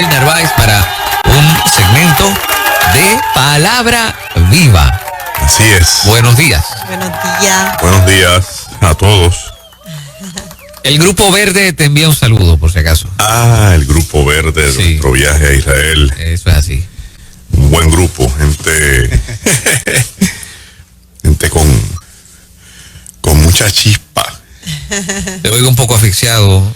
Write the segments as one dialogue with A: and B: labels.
A: Magdiel Narváez para un segmento de Palabra Viva.
B: Así es.
A: Buenos días.
C: Buenos días.
B: Buenos días a todos.
A: El Grupo Verde te envía un saludo, por si acaso.
B: El Grupo Verde de nuestro viaje a Israel.
A: Eso es así.
B: Un buen grupo, gente con mucha chispa.
A: Te oigo un poco asfixiado.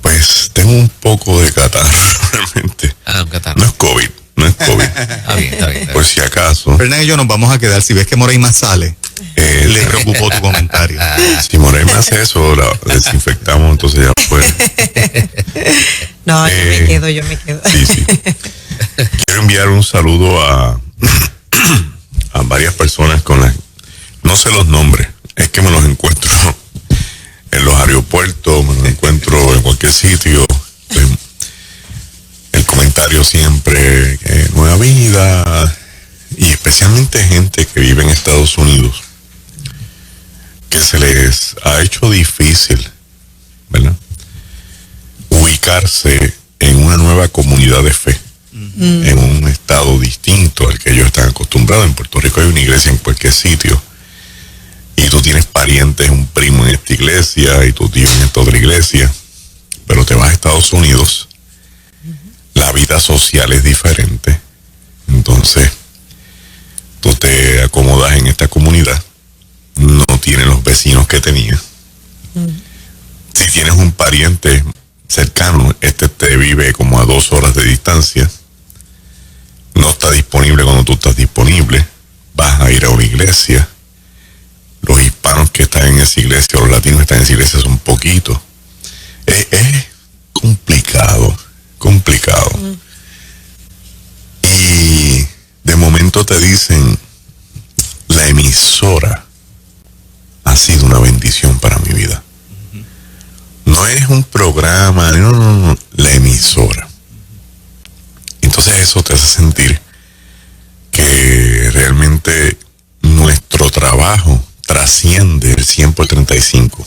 B: Pues tengo un poco de catarro, realmente.
A: Un catarro.
B: No es COVID.
A: Está bien.
B: Por si acaso.
D: Fernán y yo nos vamos a quedar. Si ves que Moreima sale, le preocupó tu comentario.
B: Si Moreima hace eso, la desinfectamos, entonces ya puede.
C: No, yo me quedo.
B: Sí. Quiero enviar un saludo a varias personas con las... No sé los nombres, es que me los encuentro en los aeropuertos, me los encuentro en cualquier sitio. El comentario siempre, nueva vida, y especialmente gente que vive en Estados Unidos, que se les ha hecho difícil, ¿verdad?, ubicarse en una nueva comunidad de fe, en un estado distinto al que ellos están acostumbrados. En Puerto Rico hay una iglesia en cualquier sitio, y tú tienes parientes, un primo en esta iglesia y tu tío en esta otra iglesia, pero te vas a Estados Unidos, la vida social es diferente, entonces tú te acomodas en esta comunidad, no tienes los vecinos que tenías. Si tienes un pariente cercano, te vive como a 2 horas de distancia, no está disponible cuando tú estás disponible, vas a ir a una iglesia, los hispanos que están en esa iglesia, o los latinos que están en esa iglesia son poquitos. Es complicado. Y de momento te dicen, la emisora ha sido una bendición para mi vida. No es un programa, no, la emisora. Entonces eso te hace sentir que realmente nuestro trabajo trasciende el 100 por 35.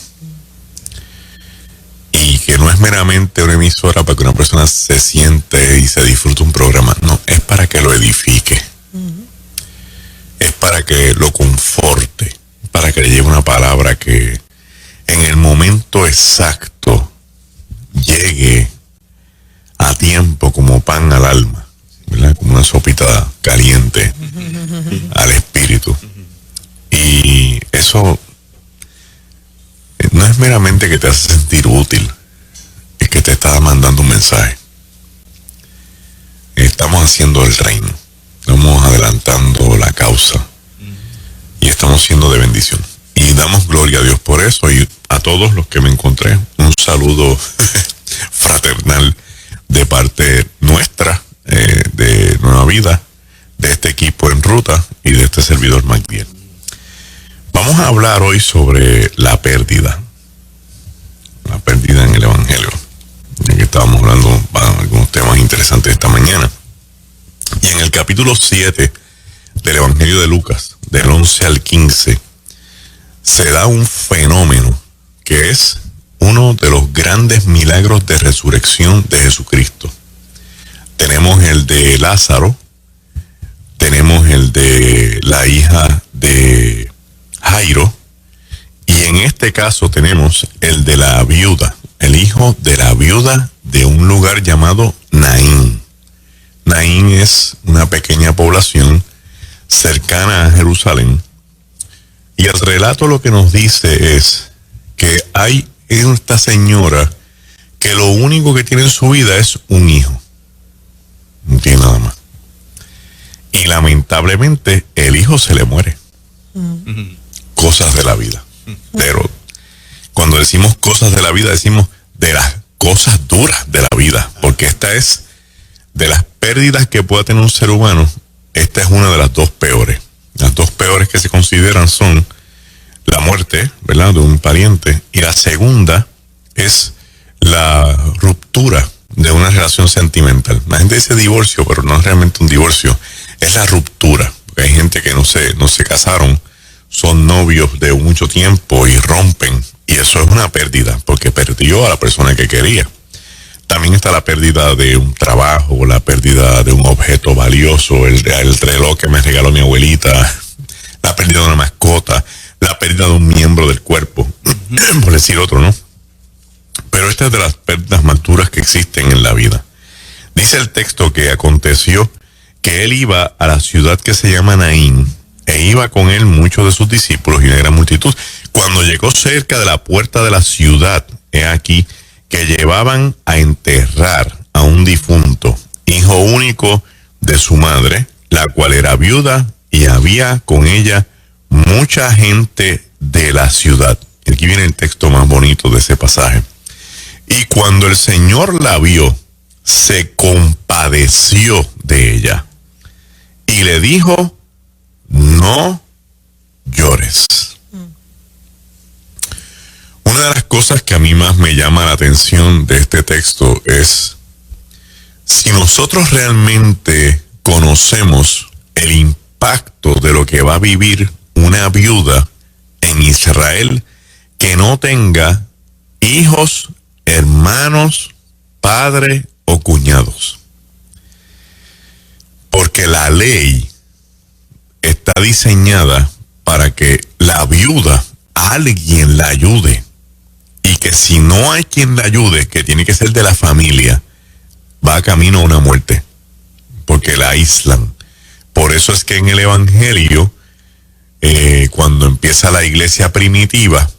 B: Y que no es meramente una emisora para que una persona se siente y se disfrute un programa. No, es para que lo edifique. Es para que lo conforte. Para que le lleve una palabra que en el momento exacto llegue a tiempo como pan al alma, ¿verdad?, como una sopita caliente al espíritu. Y eso no es meramente que te hace sentir útil, es que te está mandando un mensaje. Estamos haciendo el reino, estamos adelantando la causa y estamos siendo de bendición. Y damos gloria a Dios por eso, y a todos los que me encontré, un saludo fraternal de parte nuestra, de Nueva Vida, de este equipo en ruta y de este servidor Magdiel. Vamos a hablar hoy sobre la pérdida en el Evangelio, ya que estábamos hablando de algunos temas interesantes esta mañana. Y en el capítulo 7 del Evangelio de Lucas, del 11 al 15, se da un fenómeno que es uno de los grandes milagros de resurrección de Jesucristo. Tenemos el de Lázaro, tenemos el de la hija de Jairo, y en este caso tenemos el de la viuda, el hijo de la viuda de un lugar llamado Naín. Naín es una pequeña población cercana a Jerusalén, y el relato lo que nos dice es que hay esta señora que lo único que tiene en su vida es un hijo, no tiene nada más, y lamentablemente el hijo se le muere. Cosas de la vida. Pero cuando decimos cosas de la vida, decimos de las cosas duras de la vida, porque esta es de las pérdidas que pueda tener un ser humano. Esta es una de las dos peores. Las dos peores que se consideran son la muerte, ¿verdad?, de un pariente, y la segunda es la ruptura de una relación sentimental. La gente dice divorcio, pero no es realmente un divorcio, es la ruptura, porque hay gente que no se casaron, son novios de mucho tiempo y rompen, y eso es una pérdida, porque perdió a la persona que quería. también está la pérdida de un trabajo, la pérdida de un objeto valioso, el reloj que me regaló mi abuelita, la pérdida de una mascota, la pérdida de un miembro del cuerpo, por decir otro, ¿no? Pero esta es de las pérdidas más duras que existen en la vida. Dice el texto que aconteció que él iba a la ciudad que se llama Naín, e iba con él muchos de sus discípulos y una gran multitud. Cuando llegó cerca de la puerta de la ciudad, he aquí que llevaban a enterrar a un difunto, hijo único de su madre, la cual era viuda, y había con ella mucha gente de la ciudad. Y aquí viene el texto más bonito de ese pasaje. Y cuando el Señor la vio, se compadeció de ella y le dijo: no llores. Una de las cosas que a mí más me llama la atención de este texto es si nosotros realmente conocemos el impacto de lo que va a vivir una viuda en Israel que no tenga hijos, hermanos, padre o cuñados. Porque la ley está diseñada para que la viuda, alguien la ayude. Y que si no hay quien la ayude, que tiene que ser de la familia, va camino a una muerte. Porque la aíslan. Por eso es que en el Evangelio, cuando empieza la iglesia primitiva,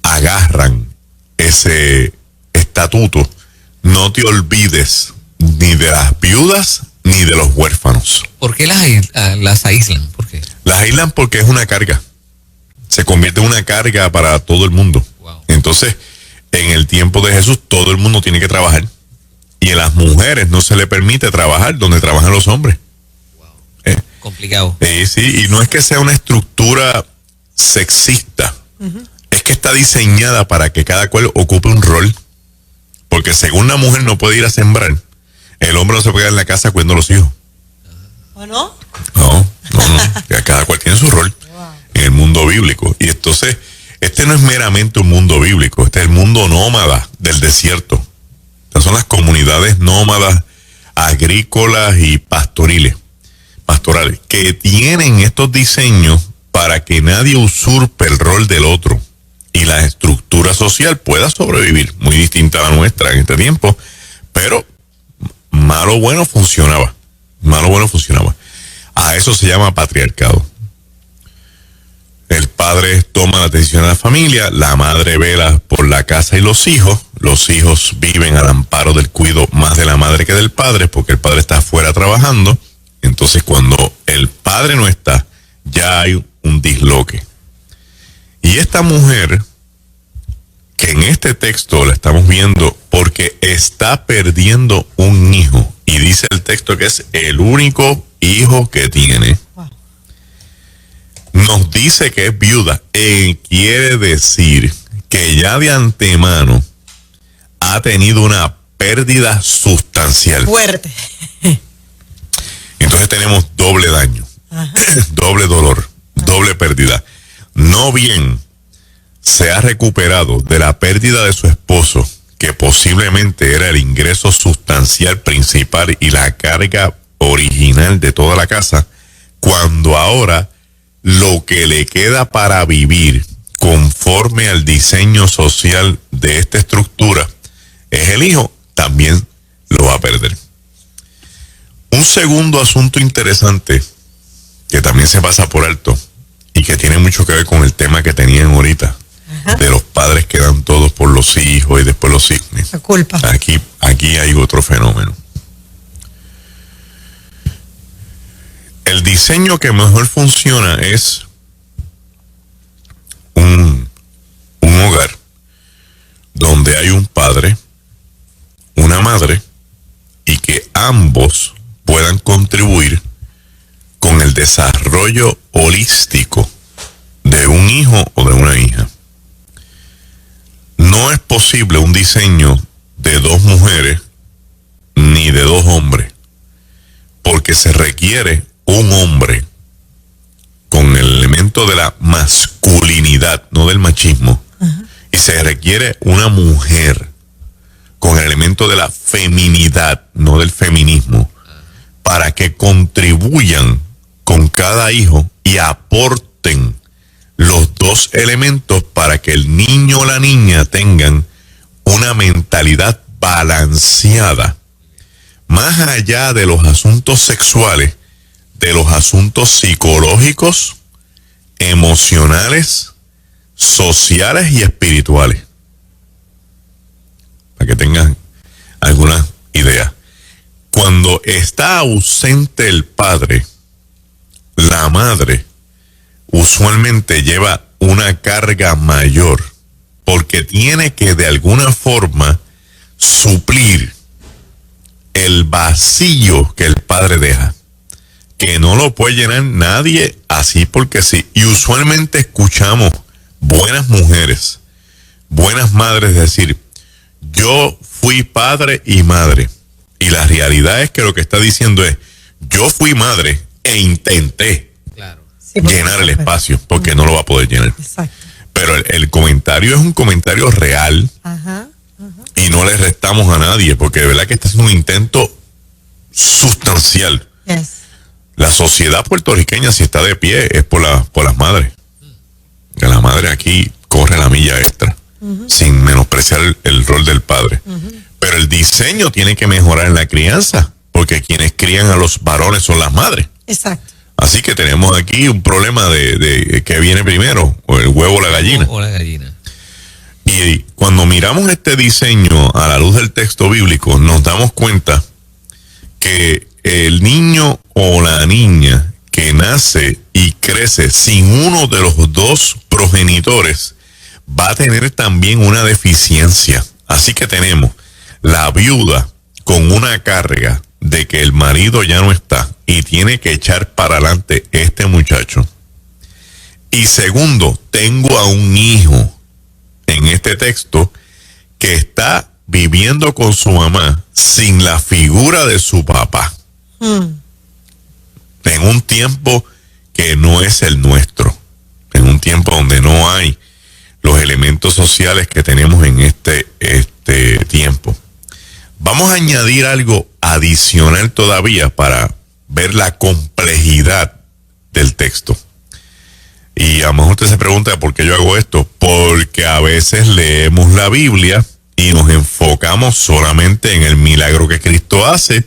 B: agarran ese estatuto: no te olvides ni de las viudas ni de los huérfanos.
A: ¿Por qué las aíslan? ¿Por qué?
B: Las aíslan porque es una carga. Se convierte en una carga para todo el mundo.
A: Wow.
B: Entonces, en el tiempo de Jesús, todo el mundo tiene que trabajar. Y a las mujeres no se le permite trabajar donde trabajan los hombres.
A: Wow. Complicado.
B: Sí, y no es que sea una estructura sexista. Es que está diseñada para que cada cual ocupe un rol. Porque según la mujer no puede ir a sembrar, el hombre no se puede quedar en la casa cuidando a los hijos.
C: ¿O no?
B: No. Cada cual tiene su rol en el mundo bíblico. Y entonces, este no es meramente un mundo bíblico, este es el mundo nómada del desierto. Estas son las comunidades nómadas agrícolas y pastorales, que tienen estos diseños para que nadie usurpe el rol del otro y la estructura social pueda sobrevivir, muy distinta a la nuestra en este tiempo, pero malo o bueno funcionaba. A eso se llama patriarcado. El padre toma la decisión de la familia, la madre vela por la casa y los hijos viven al amparo del cuidado más de la madre que del padre, porque el padre está afuera trabajando. Entonces, cuando el padre no está, ya hay un disloque. Y esta mujer, que en este texto la estamos viendo porque está perdiendo un hijo, y dice el texto que es el único hijo que tiene, nos dice que es viuda. Quiere decir que ya de antemano ha tenido una pérdida sustancial.
C: Fuerte.
B: Entonces tenemos doble daño, doble dolor, doble pérdida. No bien se ha recuperado de la pérdida de su esposo, que posiblemente era el ingreso sustancial principal y la carga original de toda la casa, cuando ahora lo que le queda para vivir conforme al diseño social de esta estructura es el hijo, también lo va a perder. Un segundo asunto interesante que también se pasa por alto y que tiene mucho que ver con el tema que tenían ahorita, de los padres que dan todos por los hijos y después los hijos.
C: La culpa.
B: Aquí hay otro fenómeno. El diseño que mejor funciona es un hogar donde hay un padre, una madre, y que ambos puedan contribuir con el desarrollo holístico de un hijo o de una hija. No es posible un diseño de dos mujeres ni de dos hombres, porque se requiere un hombre con el elemento de la masculinidad, no del machismo, y se requiere una mujer con el elemento de la feminidad, no del feminismo, para que contribuyan con cada hijo y aporten los dos elementos para que el niño o la niña tengan una mentalidad balanceada, más allá de los asuntos sexuales, de los asuntos psicológicos, emocionales, sociales y espirituales. Para que tengan alguna idea. Cuando está ausente el padre, la madre usualmente lleva una carga mayor porque tiene que de alguna forma suplir el vacío que el padre deja, que no lo puede llenar nadie así porque sí. Y usualmente escuchamos buenas mujeres, buenas madres decir: yo fui padre y madre. Y la realidad es que lo que está diciendo es: yo fui madre e intenté llenar el espacio, porque no lo va a poder llenar.
C: Exacto.
B: Pero el comentario es un comentario real.
C: Ajá.
B: Y no le restamos a nadie, porque de verdad que este es un intento sustancial.
C: Yes.
B: La sociedad puertorriqueña, si está de pie, es por las madres. Que la madre aquí corre la milla extra, sin menospreciar el rol del padre. Pero el diseño tiene que mejorar en la crianza, porque quienes crían a los varones son las madres.
C: Exacto.
B: Así que tenemos aquí un problema de que viene primero, o el huevo o la gallina.
A: O la gallina.
B: Y cuando miramos este diseño a la luz del texto bíblico, nos damos cuenta que el niño o la niña que nace y crece sin uno de los dos progenitores va a tener también una deficiencia. Así que tenemos la viuda con una carga de que el marido ya no está y tiene que echar para adelante este muchacho. Y segundo, tengo a un hijo en este texto que está viviendo con su mamá sin la figura de su papá. En un tiempo que no es el nuestro, en un tiempo donde no hay los elementos sociales que tenemos en este tiempo. Vamos a añadir algo adicional todavía para ver la complejidad del texto. Y a lo mejor usted se pregunta por qué yo hago esto. Porque a veces leemos la Biblia y nos enfocamos solamente en el milagro que Cristo hace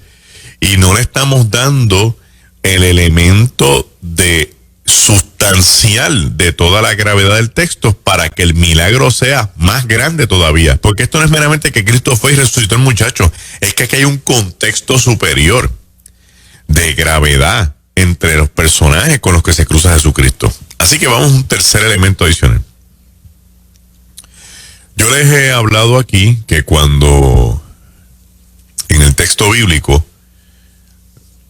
B: y no le estamos dando el elemento de sustancial de toda la gravedad del texto para que el milagro sea más grande todavía. Porque esto no es meramente que Cristo fue y resucitó al muchacho, es que aquí hay un contexto superior de gravedad entre los personajes con los que se cruza Jesucristo. Así que vamos a un tercer elemento adicional. Yo les he hablado aquí que cuando en el texto bíblico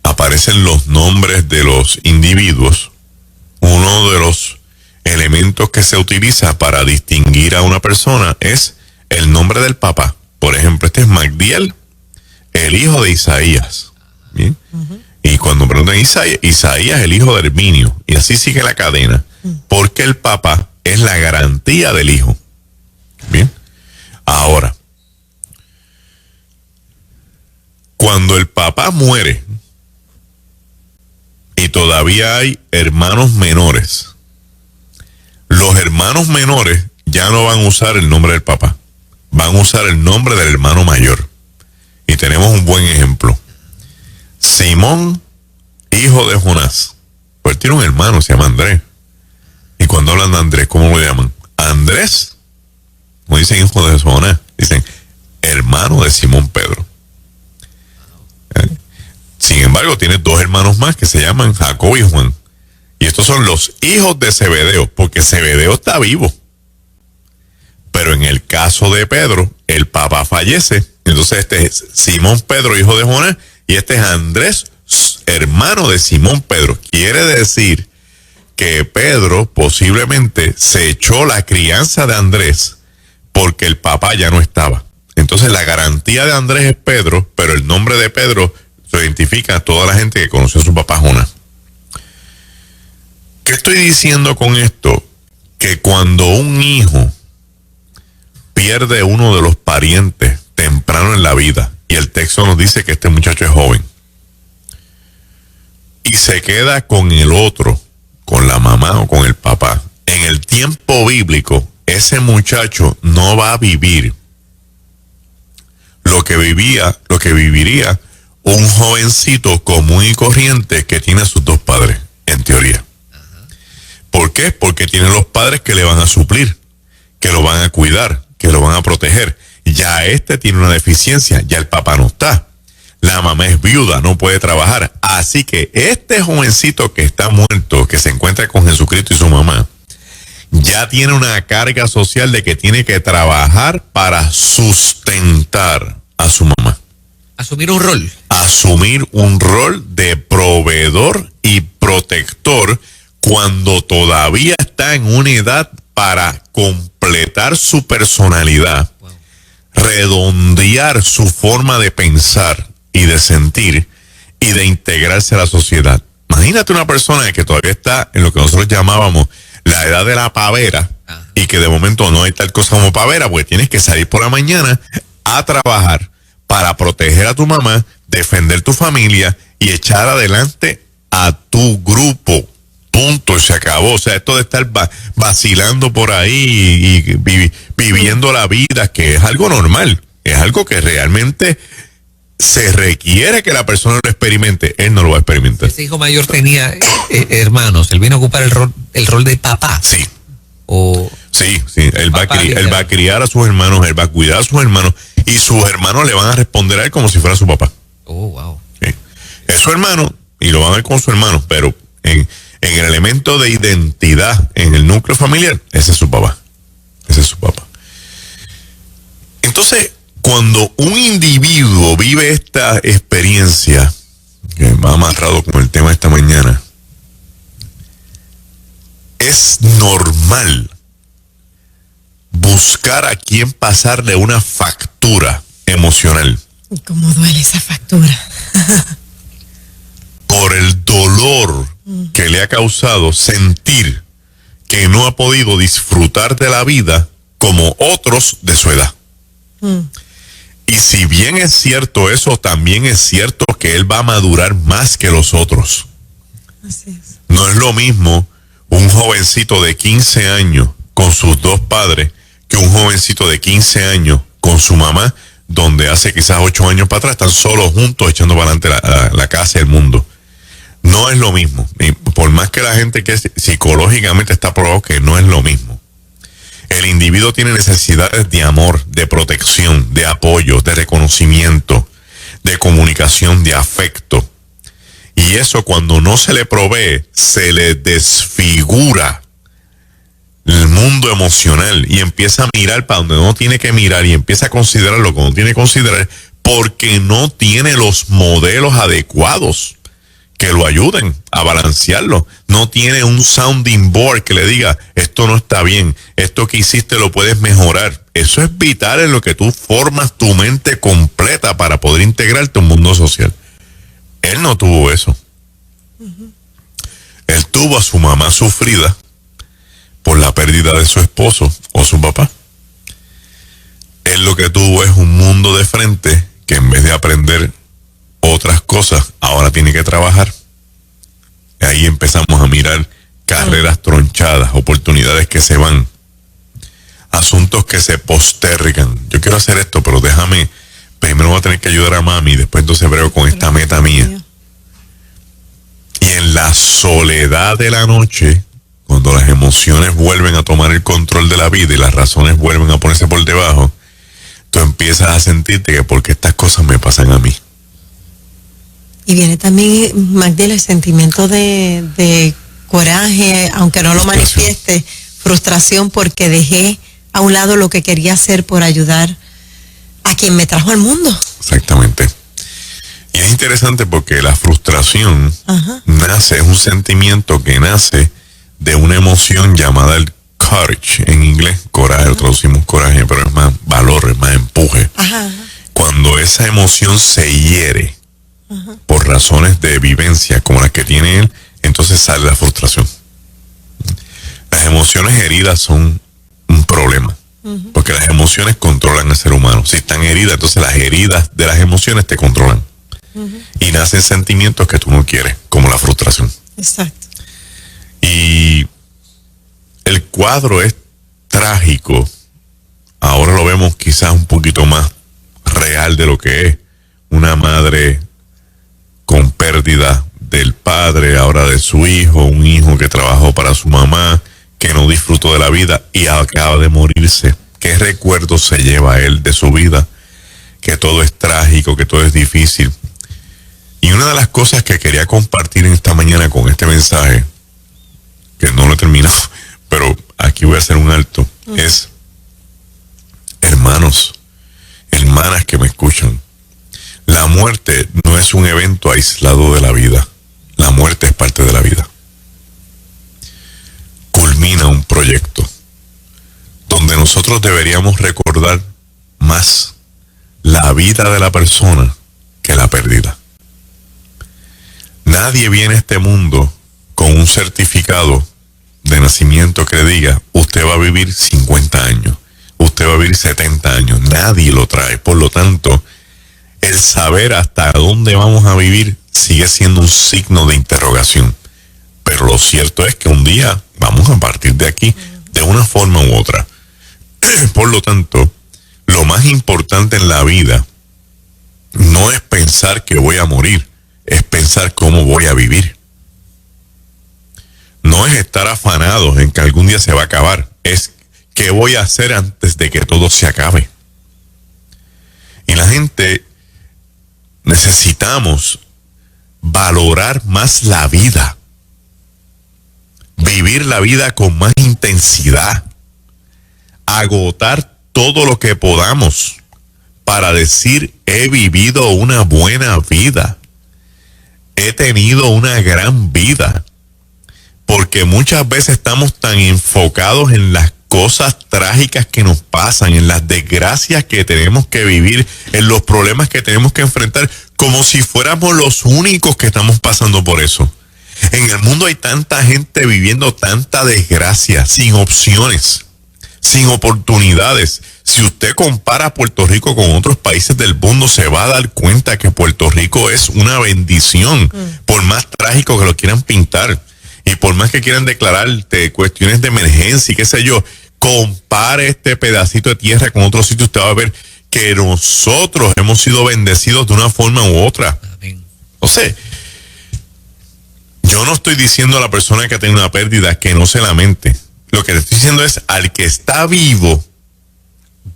B: aparecen los nombres de los individuos, uno de los elementos que se utiliza para distinguir a una persona es el nombre del papá. Por ejemplo, este es Magdiel, el hijo de Isaías. ¿Bien? Y cuando preguntan Isaías, el hijo de Herminio, y así sigue la cadena, porque el papá es la garantía del hijo. Bien. Ahora, cuando el papá muere y todavía hay hermanos menores, los hermanos menores ya no van a usar el nombre del papá, van a usar el nombre del hermano mayor. Y tenemos un buen ejemplo. Simón, hijo de Jonás, pues tiene un hermano, se llama Andrés. Y cuando hablan de Andrés, ¿cómo lo llaman? Andrés, no dicen hijo de Jonás, dicen hermano de Simón Pedro. Sin embargo, tiene dos hermanos más que se llaman Jacob y Juan. Y estos son los hijos de Zebedeo, porque Zebedeo está vivo. Pero en el caso de Pedro, el papá fallece. Entonces este es Simón Pedro, hijo de Jonás, y este es Andrés, hermano de Simón Pedro. Quiere decir que Pedro posiblemente se echó la crianza de Andrés porque el papá ya no estaba. Entonces la garantía de Andrés es Pedro, pero el nombre de Pedro se identifica a toda la gente que conoció a su papá Jonás. ¿Qué estoy diciendo con esto? Que cuando un hijo pierde uno de los parientes temprano en la vida. Y el texto nos dice que este muchacho es joven. Y se queda con el otro, con la mamá o con el papá. En el tiempo bíblico, ese muchacho no va a vivir lo que viviría un jovencito común y corriente que tiene a sus dos padres, en teoría. ¿Por qué? Porque tiene los padres que le van a suplir, que lo van a cuidar, que lo van a proteger. Ya este tiene una deficiencia, ya el papá no está. La mamá es viuda, no puede trabajar. Así que este jovencito que está muerto, que se encuentra con Jesucristo y su mamá, ya tiene una carga social de que tiene que trabajar para sustentar a su mamá.
A: Asumir un rol.
B: Asumir un rol de proveedor y protector cuando todavía está en una edad para completar su personalidad, redondear su forma de pensar y de sentir y de integrarse a la sociedad. Imagínate una persona que todavía está en lo que nosotros llamábamos la edad de la pavera y que de momento no hay tal cosa como pavera, porque tienes que salir por la mañana a trabajar para proteger a tu mamá, defender tu familia y echar adelante a tu grupo. Punto, se acabó. O sea, esto de estar vacilando por ahí y viviendo la vida, que es algo normal, es algo que realmente se requiere que la persona lo experimente. Él no lo va a experimentar.
A: Ese hijo mayor tenía hermanos. Él vino a ocupar el rol de papá.
B: Sí.
A: O
B: Sí. Él va a criar a sus hermanos, él va a cuidar a sus hermanos y sus hermanos le van a responder a él como si fuera su papá.
A: Oh, wow.
B: Sí. Es su hermano y lo van a ver como su hermano, pero en el elemento de identidad, en el núcleo familiar, ese es su papá. Ese es su papá. Entonces, cuando un individuo vive esta experiencia, que me ha amarrado con el tema de esta mañana, es normal buscar a quien pasarle una factura emocional.
C: ¿Y cómo duele esa factura?
B: Por el dolor que le ha causado sentir que no ha podido disfrutar de la vida como otros de su edad. Y si bien es cierto eso, también es cierto que él va a madurar más que los otros.
C: Así es.
B: No es lo mismo un jovencito de 15 años con sus dos padres que un jovencito de 15 años con su mamá, donde hace quizás 8 años para atrás están solos juntos echando para adelante la casa y el mundo. No es lo mismo. Y por más que la gente que psicológicamente está probado que no es lo mismo. El individuo tiene necesidades de amor, de protección, de apoyo, de reconocimiento, de comunicación, de afecto. Y eso cuando no se le provee, se le desfigura el mundo emocional y empieza a mirar para donde no tiene que mirar y empieza a considerar lo que no tiene que considerar porque no tiene los modelos adecuados que lo ayuden a balancearlo. No tiene un sounding board que le diga, esto no está bien, esto que hiciste lo puedes mejorar. Eso es vital en lo que tú formas tu mente completa para poder integrarte a un mundo social. Él no tuvo eso. Él tuvo a su mamá sufrida por la pérdida de su esposo o su papá. Él lo que tuvo es un mundo de frente que en vez de aprender otras cosas, ahora tiene que trabajar. Ahí empezamos a mirar carreras tronchadas, oportunidades que se van, asuntos que se postergan. Yo quiero hacer esto, pero déjame, primero voy a tener que ayudar a mami, después entonces brego con esta meta mía. Y en la soledad de la noche, cuando las emociones vuelven a tomar el control de la vida y las razones vuelven a ponerse por debajo, tú empiezas a sentirte que porque estas cosas me pasan a mí.
C: Y viene también, Magdalena, el sentimiento de coraje, aunque no lo manifieste, frustración porque dejé a un lado lo que quería hacer por ayudar a quien me trajo al mundo.
B: Exactamente. Y es interesante porque la frustración nace, es un sentimiento que nace de una emoción llamada el courage, en inglés, coraje, lo traducimos coraje, pero es más valor, es más empuje. Cuando esa emoción se hiere por razones de vivencia como las que tiene él, entonces sale la frustración. Las emociones heridas son un problema. Porque las emociones controlan al ser humano. Si están heridas, entonces las heridas de las emociones te controlan. Y nacen sentimientos que tú no quieres, como la frustración.
C: Exacto.
B: Y el cuadro es trágico. Ahora lo vemos quizás un poquito más real de lo que es. Una madre con pérdida del padre, ahora de su hijo, un hijo que trabajó para su mamá, que no disfrutó de la vida y acaba de morirse. ¿Qué recuerdo se lleva él de su vida? Que todo es trágico, que todo es difícil. Y una de las cosas que quería compartir en esta mañana con este mensaje, que no lo he terminado, pero aquí voy a hacer un alto, es, hermanos, hermanas que me escuchan, la muerte no es un evento aislado de la vida. La muerte es parte de la vida. Culmina un proyecto donde nosotros deberíamos recordar más la vida de la persona que la pérdida. Nadie viene a este mundo con un certificado de nacimiento que diga, usted va a vivir 50 años, usted va a vivir 70 años. Nadie lo trae. Por lo tanto, el saber hasta dónde vamos a vivir sigue siendo un signo de interrogación. Pero lo cierto es que un día vamos a partir de aquí de una forma u otra. Por lo tanto, lo más importante en la vida no es pensar que voy a morir, es pensar cómo voy a vivir. No es estar afanados en que algún día se va a acabar, es qué voy a hacer antes de que todo se acabe. Y la gente necesitamos valorar más la vida, vivir la vida con más intensidad, agotar todo lo que podamos para decir he vivido una buena vida, he tenido una gran vida, porque muchas veces estamos tan enfocados en las cosas trágicas que nos pasan, en las desgracias que tenemos que vivir, en los problemas que tenemos que enfrentar, como si fuéramos los únicos que estamos pasando por eso. En el mundo hay tanta gente viviendo tanta desgracia, sin opciones, sin oportunidades. Si usted compara Puerto Rico con otros países del mundo, se va a dar cuenta que Puerto Rico es una bendición, por más trágico que lo quieran pintar. Y por más que quieran declararte cuestiones de emergencia y qué sé yo, compare este pedacito de tierra con otro sitio, usted va a ver que nosotros hemos sido bendecidos de una forma u otra.
A: Amén.
B: O sea, yo no estoy diciendo a la persona que tiene una pérdida que no se lamente. Lo que le estoy diciendo es al que está vivo,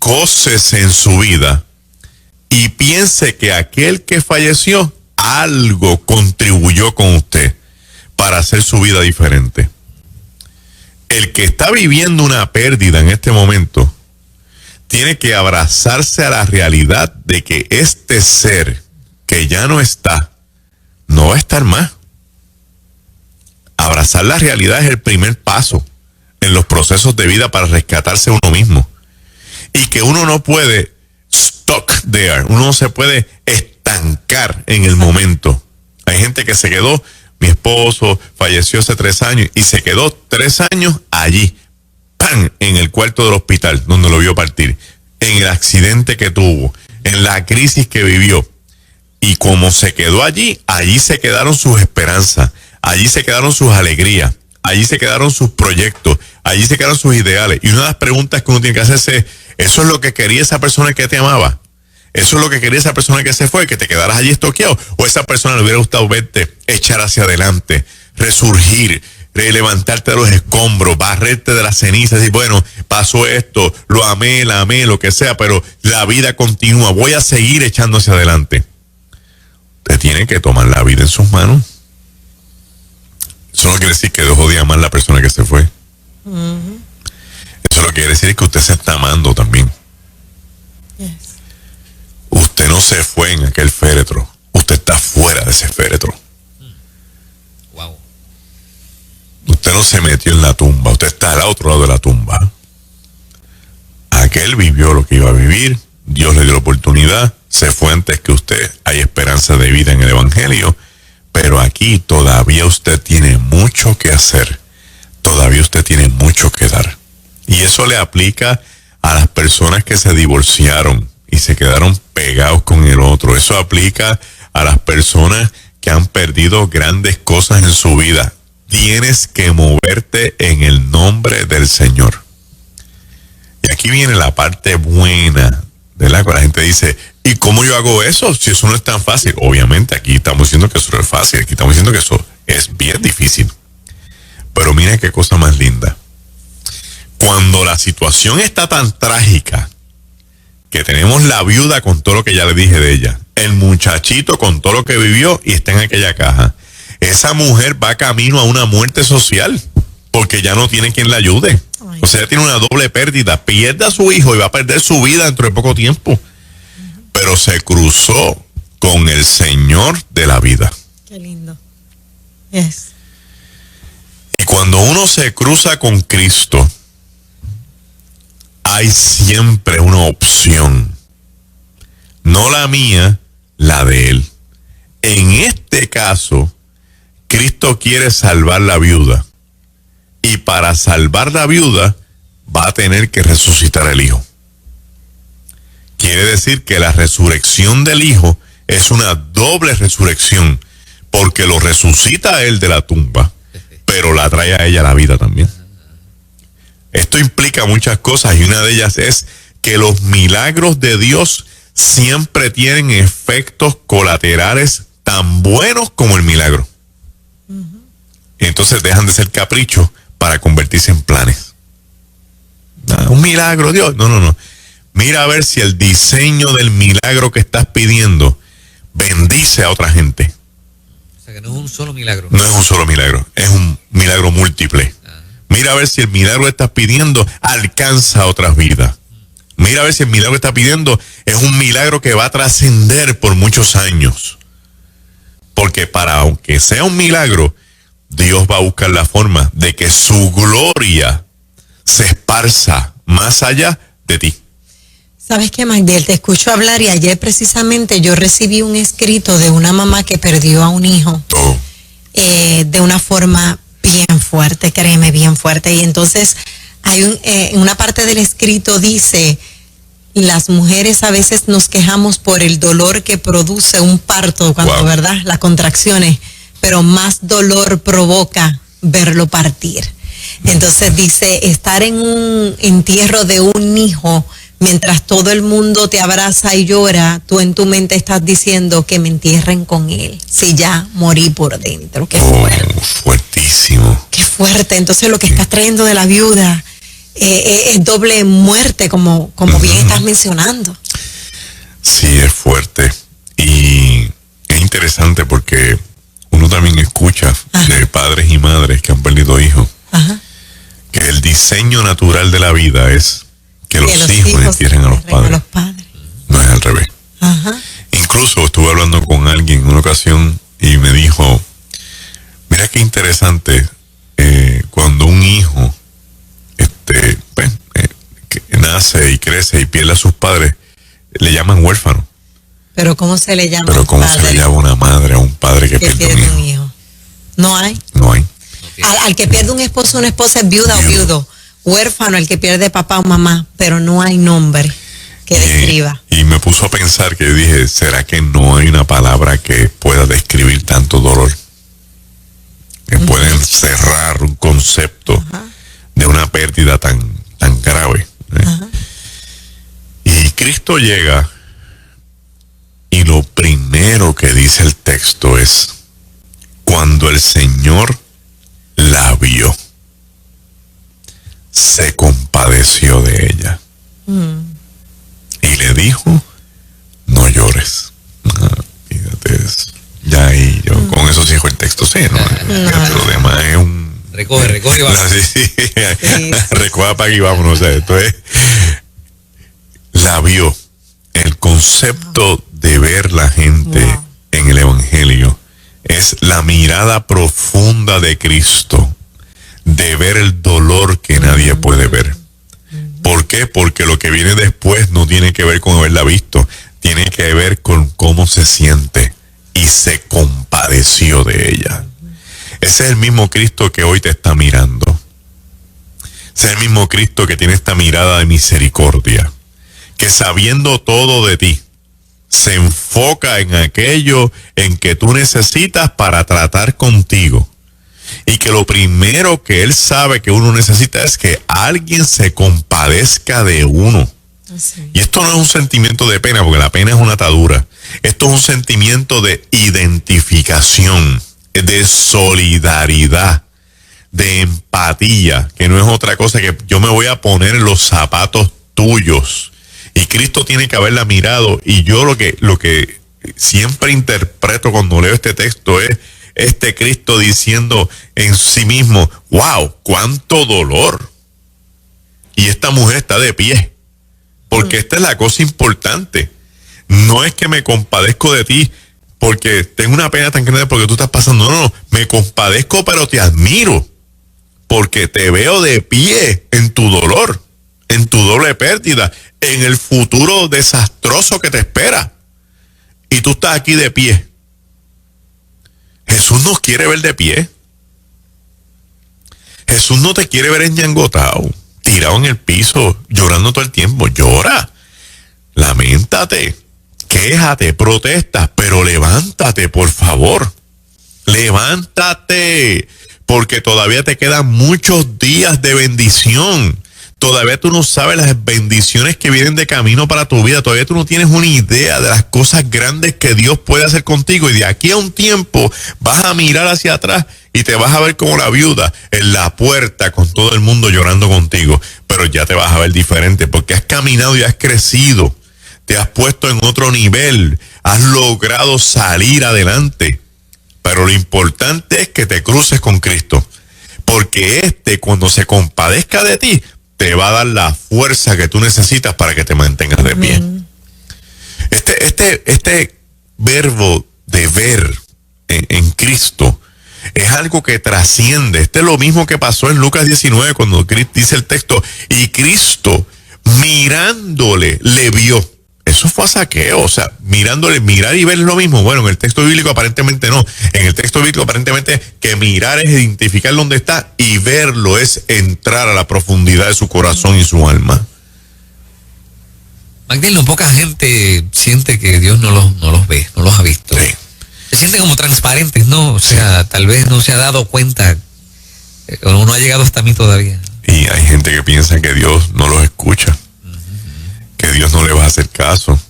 B: gócese en su vida y piense que aquel que falleció algo contribuyó con usted para hacer su vida diferente. El que está viviendo una pérdida en este momento tiene que abrazarse a la realidad de que este ser que ya no está, no va a estar más. Abrazar la realidad es el primer paso en los procesos de vida para rescatarse uno mismo. Y que uno no puede stuck there, uno no se puede estancar en el momento. Hay gente que se quedó, mi esposo falleció hace 3 años y se quedó 3 años allí, ¡pam!, en el cuarto del hospital donde lo vio partir, en el accidente que tuvo, en la crisis que vivió. Y como se quedó allí, allí se quedaron sus esperanzas, allí se quedaron sus alegrías, allí se quedaron sus proyectos, allí se quedaron sus ideales. Y una de las preguntas que uno tiene que hacerse es, ¿eso es lo que quería esa persona que te amaba? ¿Eso es lo que quería esa persona que se fue, que te quedaras allí estoqueado? ¿O esa persona le hubiera gustado verte echar hacia adelante, resurgir, levantarte de los escombros, barrerte de las cenizas y bueno, pasó esto, lo amé, la amé, lo que sea, pero la vida continúa, voy a seguir echando hacia adelante? Usted tiene que tomar la vida en sus manos. Eso no quiere decir que dejó de amar a la persona que se fue. Eso lo que quiere decir es que usted se está amando también.
C: Yes.
B: Usted no se fue en aquel féretro, usted está fuera de ese féretro.
A: Wow.
B: Usted no se metió en la tumba, usted está al otro lado de la tumba. Aquel vivió lo que iba a vivir, Dios le dio la oportunidad, se fue antes que usted. Hay esperanza de vida en el Evangelio, pero aquí todavía usted tiene mucho que hacer, todavía usted tiene mucho que dar. Y eso le aplica a las personas que se divorciaron y se quedaron pegados con el otro. Eso aplica a las personas que han perdido grandes cosas en su vida. Tienes que moverte en el nombre del Señor. Y aquí viene la parte buena, ¿verdad? Cuando la gente dice, ¿y cómo yo hago eso? Si eso no es tan fácil. Obviamente aquí estamos diciendo que eso no es fácil, aquí estamos diciendo que eso es bien difícil. Pero mira qué cosa más linda. Cuando la situación está tan trágica, que tenemos la viuda con todo lo que ya le dije de ella, el muchachito con todo lo que vivió y está en aquella caja, esa mujer va camino a una muerte social, porque ya no tiene quien la ayude.
C: Ay.
B: O sea, ella tiene una doble pérdida, pierde a su hijo y va a perder su vida dentro de poco tiempo. Pero se cruzó con el Señor de la vida.
C: Qué lindo. Yes.
B: Y cuando uno se cruza con Cristo, hay siempre una opción. No la mía, la de Él. En este caso, Cristo quiere salvar la viuda. Y para salvar la viuda, va a tener que resucitar el hijo. Quiere decir que la resurrección del hijo es una doble resurrección, porque lo resucita a él de la tumba, pero la trae a ella a la vida también. Esto implica muchas cosas y una de ellas es que los milagros de Dios siempre tienen efectos colaterales tan buenos como el milagro. Entonces dejan de ser caprichos para convertirse en planes. Un milagro, Dios. No. Mira a ver si el diseño del milagro que estás pidiendo bendice a otra gente.
A: O sea que no es un solo milagro.
B: No es un solo milagro, es un milagro múltiple. Mira a ver si el milagro que estás pidiendo alcanza a otras vidas. Mira a ver si el milagro que estás pidiendo es un milagro que va a trascender por muchos años. Porque para aunque sea un milagro, Dios va a buscar la forma de que su gloria se esparza más allá de ti.
C: ¿Sabes qué, Magdiel? Te escucho hablar y ayer precisamente yo recibí un escrito de una mamá que perdió a un hijo de una forma bien fuerte, créeme, bien fuerte. Y entonces hay en una parte del escrito dice, las mujeres a veces nos quejamos por el dolor que produce un parto, cuando, ¿verdad? Las contracciones, pero más dolor provoca verlo partir. Entonces dice, estar en un entierro de un hijo, mientras todo el mundo te abraza y llora, tú en tu mente estás diciendo que me entierren con él, si ya morí por dentro. Qué fuerte.
B: Fuertísimo.
C: Qué fuerte. Entonces lo que estás trayendo de la viuda es doble muerte, como bien estás mencionando.
B: Sí, es fuerte. Y es interesante porque uno también escucha de padres y madres que han perdido hijos, que el diseño natural de la vida es que los hijos entierren a los padres. No es al revés. Incluso estuve hablando con alguien en una ocasión y me dijo, mira qué interesante, cuando un hijo que nace y crece y pierde a sus padres, le llaman huérfano.
C: Pero ¿cómo se le llama?
B: Pero ¿cómo se le llama a una madre a un padre que pierde un hijo?
C: No hay.
B: No hay.
C: Al que pierde un esposo o una esposa es viuda o viudo. Huérfano, el que pierde papá o mamá, pero no hay nombre que describa.
B: Y me puso a pensar, que yo dije, ¿será que no hay una palabra que pueda describir tanto dolor? Que pueda encerrar un concepto de una pérdida tan grave. Y Cristo llega y lo primero que dice el texto es, cuando el Señor la vio, se compadeció de ella y le dijo, no llores. Fíjate, ya ahí yo con eso dijo el texto, sí, ¿no? Lo demás es un
A: recoge y vamos.
B: Recoge para aquí, vámonos. Entonces, la vio. El concepto de ver la gente en el Evangelio es la mirada profunda de Cristo, de ver el dolor que nadie puede ver. ¿Por qué? Porque lo que viene después no tiene que ver con haberla visto, tiene que ver con cómo se siente, y se compadeció de ella. Ese es el mismo Cristo que hoy te está mirando. Es el mismo Cristo que tiene esta mirada de misericordia, que sabiendo todo de ti, se enfoca en aquello en que tú necesitas para tratar contigo. Y que lo primero que Él sabe que uno necesita es que alguien se compadezca de uno.
C: Así.
B: Y esto no es un sentimiento de pena, porque la pena es una atadura. Esto es un sentimiento de identificación, de solidaridad, de empatía, que no es otra cosa que yo me voy a poner en los zapatos tuyos. Y Cristo tiene que haberla mirado. Y yo lo que siempre interpreto cuando leo este texto es este Cristo diciendo en sí mismo, wow, cuánto dolor. Y esta mujer está de pie. Porque esta es la cosa importante. No es que me compadezco de ti porque tengo una pena tan grande porque tú estás pasando. No, me compadezco, pero te admiro. Porque te veo de pie en tu dolor, en tu doble pérdida, en el futuro desastroso que te espera. Y tú estás aquí de pie. Jesús nos quiere ver de pie. Jesús no te quiere ver enñangotado, tirado en el piso, llorando todo el tiempo. Llora, lamentate, quéjate, protesta, pero levántate, por favor. Levántate, porque todavía te quedan muchos días de bendición. Todavía tú no sabes las bendiciones que vienen de camino para tu vida. Todavía tú no tienes una idea de las cosas grandes que Dios puede hacer contigo. Y de aquí a un tiempo vas a mirar hacia atrás y te vas a ver como la viuda en la puerta con todo el mundo llorando contigo. Pero ya te vas a ver diferente porque has caminado y has crecido. Te has puesto en otro nivel. Has logrado salir adelante. Pero lo importante es que te cruces con Cristo. Porque cuando se compadezca de ti, te va a dar la fuerza que tú necesitas para que te mantengas de pie. Este verbo de ver en Cristo es algo que trasciende. Este es lo mismo que pasó en Lucas 19 cuando dice el texto, y Cristo mirándole le vio. Eso fue a Zaqueo, o sea, mirándole, mirar y ver es lo mismo. Bueno, en el texto bíblico aparentemente no. En el texto bíblico aparentemente que mirar es identificar dónde está y verlo es entrar a la profundidad de su corazón y su alma.
A: Magdaleno, poca gente siente que Dios no los ve, no los ha visto.
B: Sí.
A: Se sienten como transparentes, ¿no? O sea, tal vez no se ha dado cuenta, o no ha llegado hasta mí todavía.
B: Y hay gente que piensa que Dios no los escucha. Que Dios no le va a hacer caso,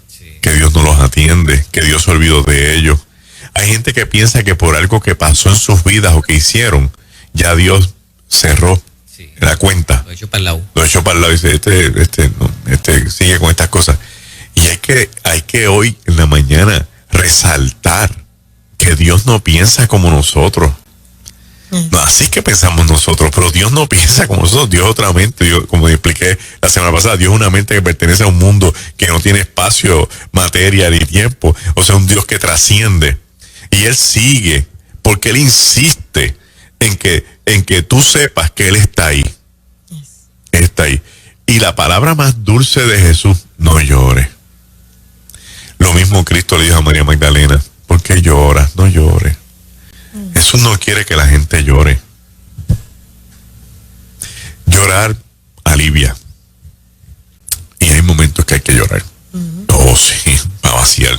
B: que Dios no los atiende, que Dios se olvidó de ellos. Hay gente que piensa que por algo que pasó en sus vidas o que hicieron, ya Dios cerró la cuenta.
A: Lo echó para el lado.
B: Lo echó para el lado y dice, este sigue con estas cosas. Y hay que hoy en la mañana resaltar que Dios no piensa como nosotros. No, así que pensamos nosotros, pero Dios no piensa como nosotros. Dios es otra mente. Dios, como expliqué la semana pasada, Dios es una mente que pertenece a un mundo que no tiene espacio, materia ni tiempo. O sea, un Dios que trasciende. Y Él sigue, porque Él insiste en que tú sepas que Él está ahí. Él está ahí. Y la palabra más dulce de Jesús, no llores. Lo mismo Cristo le dijo a María Magdalena, ¿por qué lloras? No llores. Jesús no quiere que la gente llore. Llorar alivia. Y hay momentos que hay que llorar. Oh, sí, para vaciar.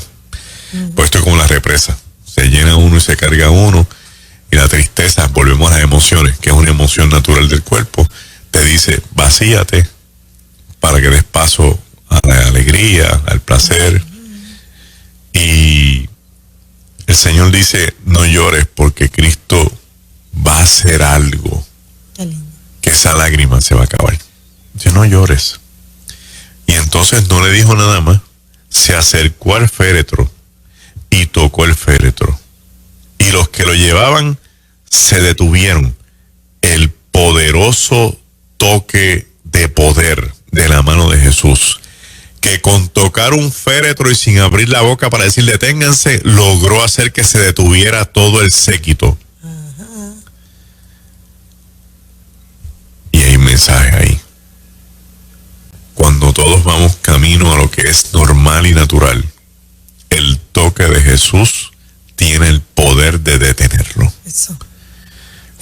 B: Pues esto es como la represa. Se llena uno y se carga uno. Y la tristeza, volvemos a las emociones, que es una emoción natural del cuerpo, te dice, vacíate para que des paso a la alegría, al placer. Y el Señor dice, no llores porque Cristo va a hacer algo. Que esa lágrima se va a acabar. Dice, no llores. Y entonces no le dijo nada más. Se acercó al féretro y tocó el féretro. Y los que lo llevaban se detuvieron. El poderoso toque de poder de la mano de Jesús, que con tocar un féretro y sin abrir la boca para decir deténganse, logró hacer que se detuviera todo el séquito. Y hay un mensaje ahí. Cuando todos vamos camino a lo que es normal y natural, el toque de Jesús tiene el poder de detenerlo.
C: Eso.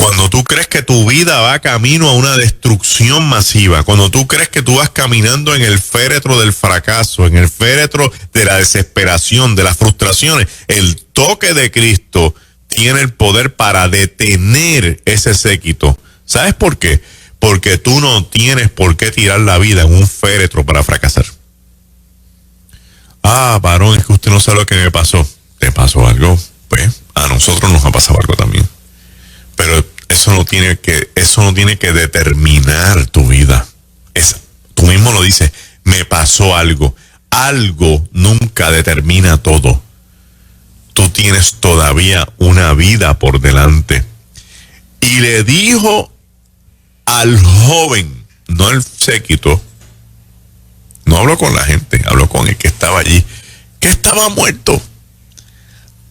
B: Cuando tú crees que tu vida va camino a una destrucción masiva, cuando tú crees que tú vas caminando en el féretro del fracaso, en el féretro de la desesperación, de las frustraciones, el toque de Cristo tiene el poder para detener ese séquito. ¿Sabes por qué? Porque tú no tienes por qué tirar la vida en un féretro para fracasar. Ah, varón, es que usted no sabe lo que me pasó. ¿Te pasó algo? Pues a nosotros nos ha pasado algo también. Pero eso no tiene que determinar tu vida. Tú mismo lo dices, me pasó algo. Algo nunca determina todo. Tú tienes todavía una vida por delante. Y le dijo al joven, no al séquito, no habló con la gente, habló con el que estaba allí, que estaba muerto.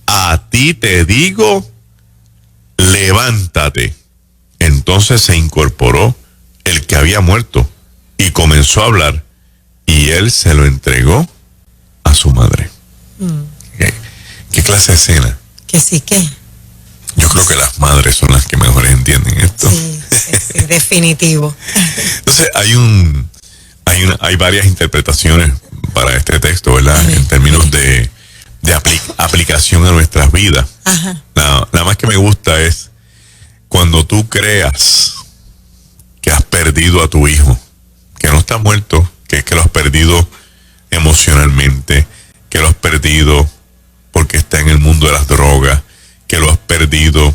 B: A ti te digo, levántate. Entonces se incorporó el que había muerto y comenzó a hablar, y él se lo entregó a su madre. ¿Qué clase de escena?
C: Que sí, que.
B: Yo creo que las madres son las que mejor entienden esto.
C: Sí, definitivo.
B: Entonces hay varias interpretaciones para este texto, ¿verdad? En términos de aplicación a nuestras vidas.
C: Ajá.
B: La más que me gusta es cuando tú creas que has perdido a tu hijo, que no está muerto, que es que lo has perdido emocionalmente, que lo has perdido porque está en el mundo de las drogas, que lo has perdido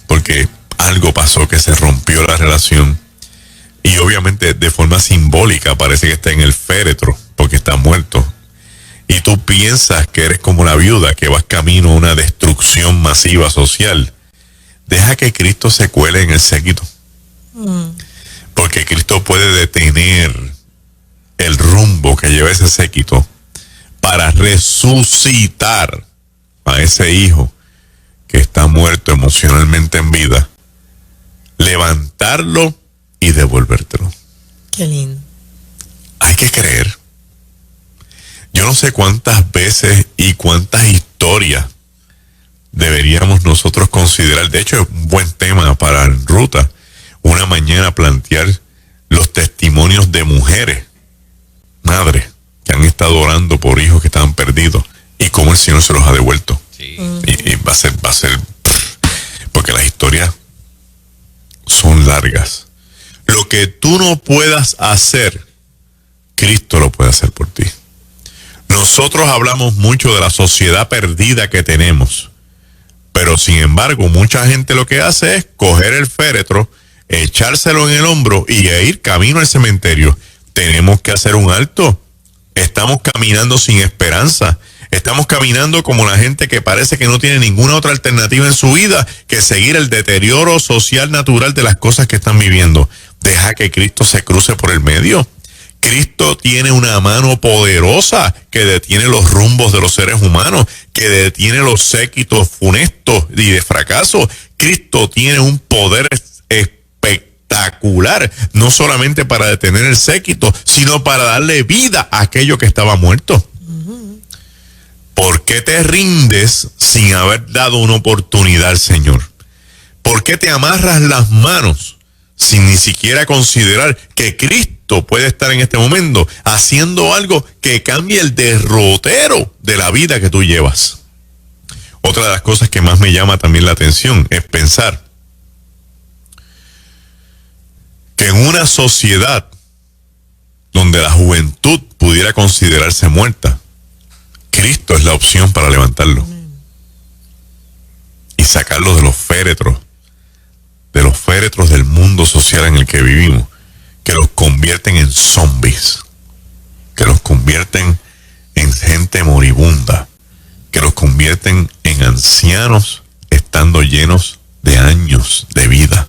B: porque algo pasó, que se rompió la relación, y obviamente de forma simbólica parece que está en el féretro porque está muerto, y tú piensas que eres como la viuda, que vas camino a una destrucción masiva social. Deja que Cristo se cuele en el séquito, porque Cristo puede detener el rumbo que lleva ese séquito para resucitar a ese hijo que está muerto emocionalmente en vida, levantarlo y devolvértelo.
C: Qué lindo.
B: Hay que creer. Yo no sé cuántas veces y cuántas historias deberíamos nosotros considerar. De hecho, es un buen tema para en ruta, una mañana plantear los testimonios de mujeres, madres, que han estado orando por hijos que estaban perdidos y cómo el Señor se los ha devuelto.
A: Sí.
B: Y va a ser, porque las historias son largas. Lo que tú no puedas hacer, Cristo lo puede hacer por ti. Nosotros hablamos mucho de la sociedad perdida que tenemos, pero sin embargo mucha gente lo que hace es coger el féretro, echárselo en el hombro y ir camino al cementerio. Tenemos que hacer un alto. Estamos caminando sin esperanza. Estamos caminando como la gente que parece que no tiene ninguna otra alternativa en su vida que seguir el deterioro social natural de las cosas que están viviendo. Deja que Cristo se cruce por el medio. Cristo tiene una mano poderosa que detiene los rumbos de los seres humanos, que detiene los séquitos funestos y de fracaso. Cristo tiene un poder espectacular, no solamente para detener el séquito, sino para darle vida a aquello que estaba muerto. ¿Por qué te rindes sin haber dado una oportunidad al Señor? ¿Por qué te amarras las manos sin ni siquiera considerar que Cristo puede estar en este momento haciendo algo que cambie el derrotero de la vida que tú llevas? Otra de las cosas que más me llama también la atención es pensar que en una sociedad donde la juventud pudiera considerarse muerta, Cristo es la opción para levantarlo y sacarlo de los féretros del mundo social en el que vivimos, que los convierten en zombies, que los convierten en gente moribunda, que los convierten en ancianos estando llenos de años de vida.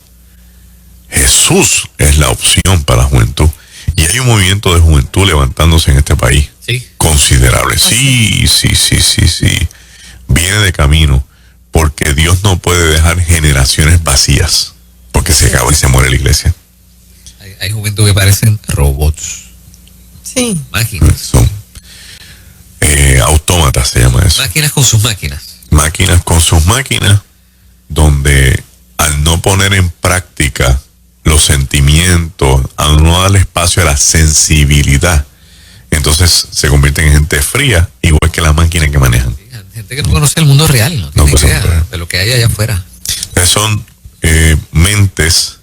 B: Jesús es la opción para la juventud. Y hay un movimiento de juventud levantándose en este país.
A: Sí.
B: Considerable. Sí. Viene de camino, porque Dios no puede dejar generaciones vacías, porque se acaba y se muere la iglesia.
A: Hay juventud que parecen robots.
C: Sí.
A: Máquinas.
B: Son autómatas, se llama eso.
A: Máquinas con sus máquinas.
B: Máquinas con sus máquinas, donde al no poner en práctica los sentimientos, al no darle espacio a la sensibilidad, entonces se convierten en gente fría, igual que la máquina que manejan.
A: Gente que no conoce el mundo real, no tiene idea de lo que hay allá afuera.
B: Son mentes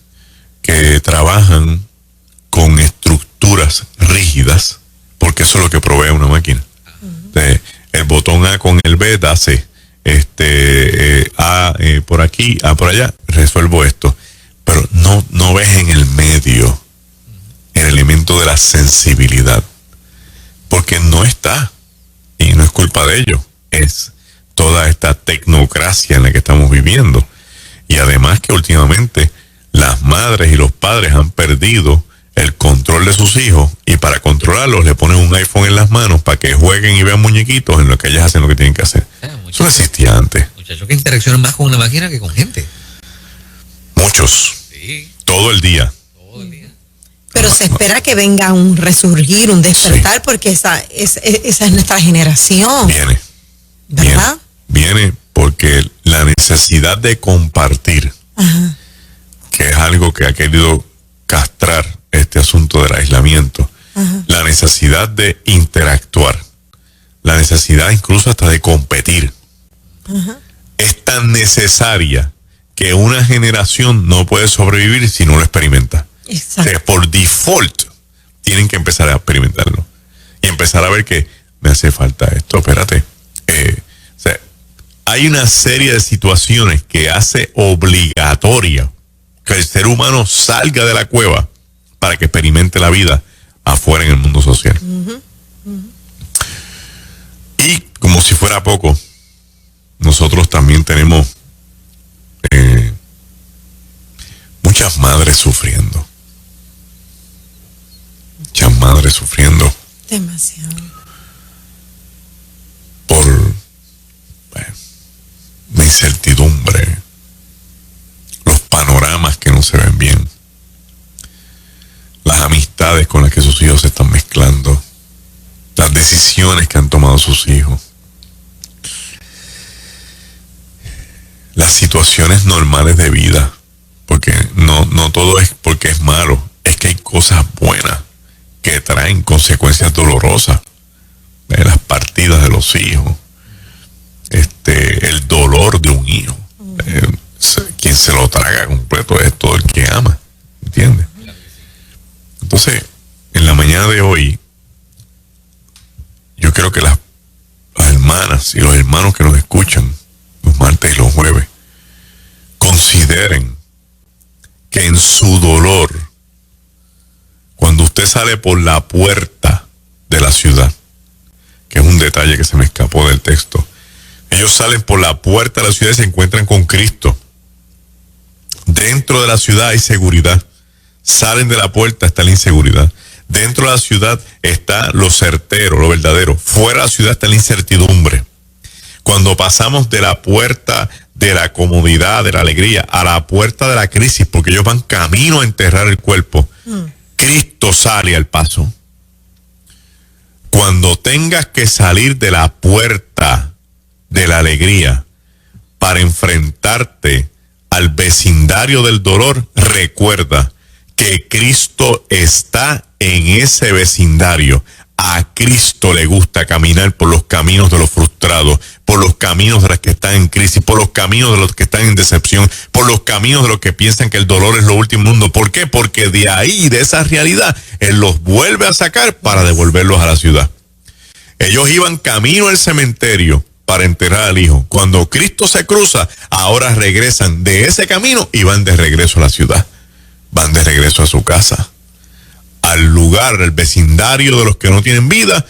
B: que trabajan con estructuras rígidas, porque eso es lo que provee una máquina. El botón A con el B da C. A por aquí, A por allá, resuelvo esto. Pero no ves en el medio el elemento de la sensibilidad, porque no está, y no es culpa de ellos, es toda esta tecnocracia en la que estamos viviendo. Y además que últimamente las madres y los padres han perdido el control de sus hijos, y para controlarlos le ponen un iPhone en las manos para que jueguen y vean muñequitos en lo que ellas hacen lo que tienen que hacer. Eso no existía antes.
A: Muchachos que interaccionan más con una máquina que con gente.
B: Muchos.
A: Sí.
B: Todo el día.
C: Pero se espera que venga un resurgir, un despertar, porque esa es nuestra generación.
B: Viene.
C: ¿Verdad?
B: Viene porque la necesidad de compartir,
C: Ajá.
B: que es algo que ha querido castrar este asunto del aislamiento,
C: Ajá.
B: la necesidad de interactuar, la necesidad incluso hasta de competir,
C: Ajá.
B: es tan necesaria que una generación no puede sobrevivir si no lo experimenta.
C: Exacto.
B: O sea, por default tienen que empezar a experimentarlo y empezar a ver que me hace falta esto, espérate. O sea, hay una serie de situaciones que hace obligatoria que el ser humano salga de la cueva para que experimente la vida afuera en el mundo social. Y como si fuera poco, nosotros también tenemos muchas madres sufriendo. Muchas madres sufriendo
C: Demasiado.
B: por la incertidumbre, los panoramas que no se ven bien, las amistades con las que sus hijos se están mezclando, las decisiones que han tomado sus hijos, las situaciones normales de vida, porque no todo es porque es malo, es que hay cosas buenas que traen consecuencias dolorosas. Las partidas de los hijos, el dolor de un hijo, quien se lo traga completo es todo el que ama, ¿entiendes? Entonces, en la mañana de hoy, yo creo que las hermanas y los hermanos que nos escuchan los martes y los jueves consideren que en su dolor, cuando usted sale por la puerta de la ciudad, que es un detalle que se me escapó del texto, ellos salen por la puerta de la ciudad y se encuentran con Cristo. Dentro de la ciudad hay seguridad. Salen de la puerta, está la inseguridad. Dentro de la ciudad está lo certero, lo verdadero. Fuera de la ciudad está la incertidumbre. Cuando pasamos de la puerta de la comodidad, de la alegría, a la puerta de la crisis, porque ellos van camino a enterrar el cuerpo, Cristo sale al paso. Cuando tengas que salir de la puerta de la alegría para enfrentarte al vecindario del dolor, recuerda que Cristo está en ese vecindario. A Cristo le gusta caminar por los caminos de los frustrados, por los caminos de los que están en crisis, por los caminos de los que están en decepción, por los caminos de los que piensan que el dolor es lo último mundo. ¿Por qué? Porque de ahí, de esa realidad, Él los vuelve a sacar para devolverlos a la ciudad. Ellos iban camino al cementerio para enterrar al hijo. Cuando Cristo se cruza, ahora regresan de ese camino y van de regreso a la ciudad. Van de regreso a su casa, al lugar, al vecindario de los que no tienen vida,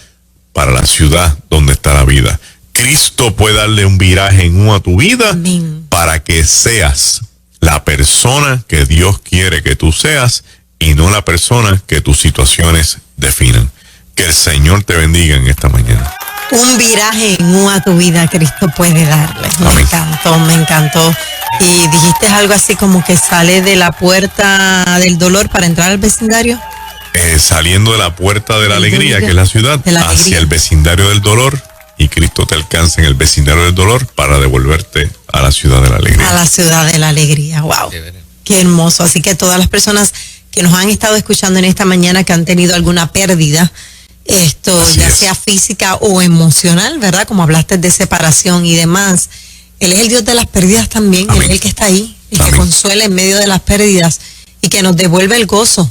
B: para la ciudad donde está la vida. Cristo puede darle un viraje en a tu vida. Amén. Para que seas la persona que Dios quiere que tú seas y no la persona que tus situaciones definan. Que el Señor te bendiga en esta mañana.
C: Un viraje en a tu vida Cristo puede darle. Me encantó, me encantó. Y dijiste algo así como que sale de la puerta del dolor para entrar al vecindario.
B: Saliendo de la puerta de la alegría, que es la ciudad, hacia el vecindario del dolor, y Cristo te alcanza en el vecindario del dolor para devolverte a la ciudad de la alegría.
C: A la ciudad de la alegría, wow. Qué hermoso. Así que todas las personas que nos han estado escuchando en esta mañana que han tenido alguna pérdida, sea física o emocional, ¿verdad? Como hablaste de separación y demás. Él es el Dios de las pérdidas también. Amén. Él es el que está ahí, el que consuela en medio de las pérdidas y que nos devuelve el gozo.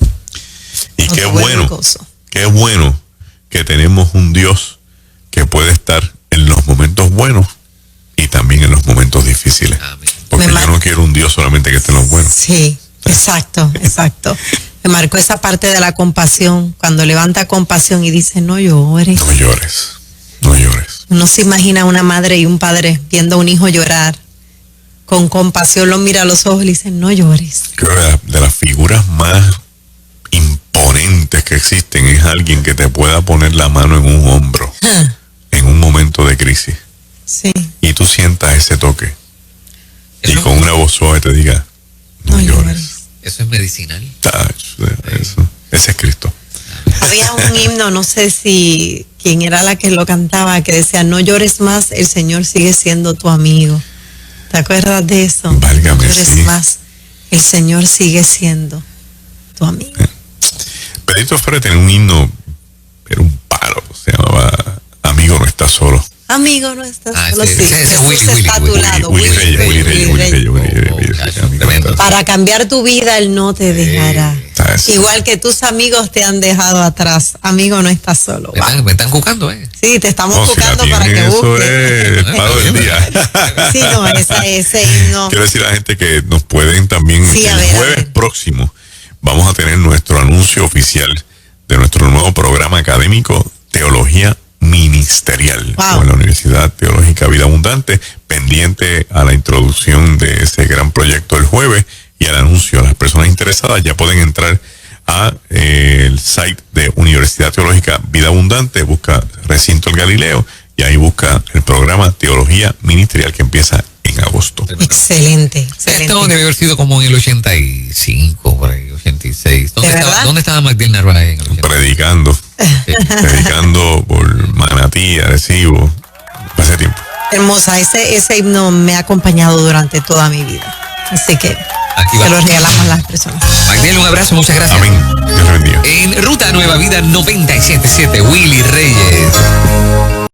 B: Y qué bueno que tenemos un Dios que puede estar en los momentos buenos y también en los momentos difíciles. Amén. Porque yo no quiero un Dios solamente que esté en los buenos.
C: Sí, exacto. Me marcó esa parte de la compasión, cuando levanta compasión y dice, no llores.
B: No llores.
C: Uno se imagina a una madre y un padre viendo a un hijo llorar. Con compasión lo mira a los ojos y le dice, no llores.
B: Creo que de las figuras más imponentes que existen es alguien que te pueda poner la mano en un hombro en un momento de crisis.
C: Sí.
B: Y tú sientas ese toque. Y con una voz suave te diga, no llores.
A: Eso es medicinal.
B: Ese es Cristo.
C: Había un himno, no sé si quién era la que lo cantaba, que decía, no llores más, el Señor sigue siendo tu amigo. ¿Te acuerdas de eso?
B: Válgame,
C: no llores más, el Señor sigue siendo tu amigo.
B: Pedrito Ferrer tenía un himno, era un palo, se llamaba Amigo no estás solo.
C: Amigo no estás solo, sí.
A: Jesús
C: está a tu lado.
B: Willy Reyes.
C: Para cambiar tu vida, Él no te dejará. Igual que tus amigos te han dejado atrás. Amigo, no estás solo.
A: Me están cucando,
C: Sí, te estamos cucando para que busques.
B: Eso es el palo del día.
C: Sí, no, ese himno.
B: Quiero decir a la gente que nos pueden también, el jueves próximo, vamos a tener nuestro anuncio oficial de nuestro nuevo programa académico, Teología Ministerial, con la Universidad Teológica Vida Abundante, pendiente a la introducción de ese gran proyecto el jueves y al anuncio. Las personas interesadas ya pueden entrar a el site de Universidad Teológica Vida Abundante, busca Recinto El Galileo y ahí busca el programa Teología Ministerial que empieza en agosto.
C: Excelente.
A: Esto debe haber sido como en el 85, por ahí, 86. ¿Dónde estaba Magdiel Narváez en el 85?
B: Predicando por Manatí, Arecibo, hace tiempo.
C: Hermosa, ese himno me ha acompañado durante toda mi vida. Así que se lo regalamos a las personas.
A: Magdiel, un abrazo, muchas gracias.
B: Amén. Dios le bendiga.
A: En Ruta Nueva Vida 97.7, Willy Reyes.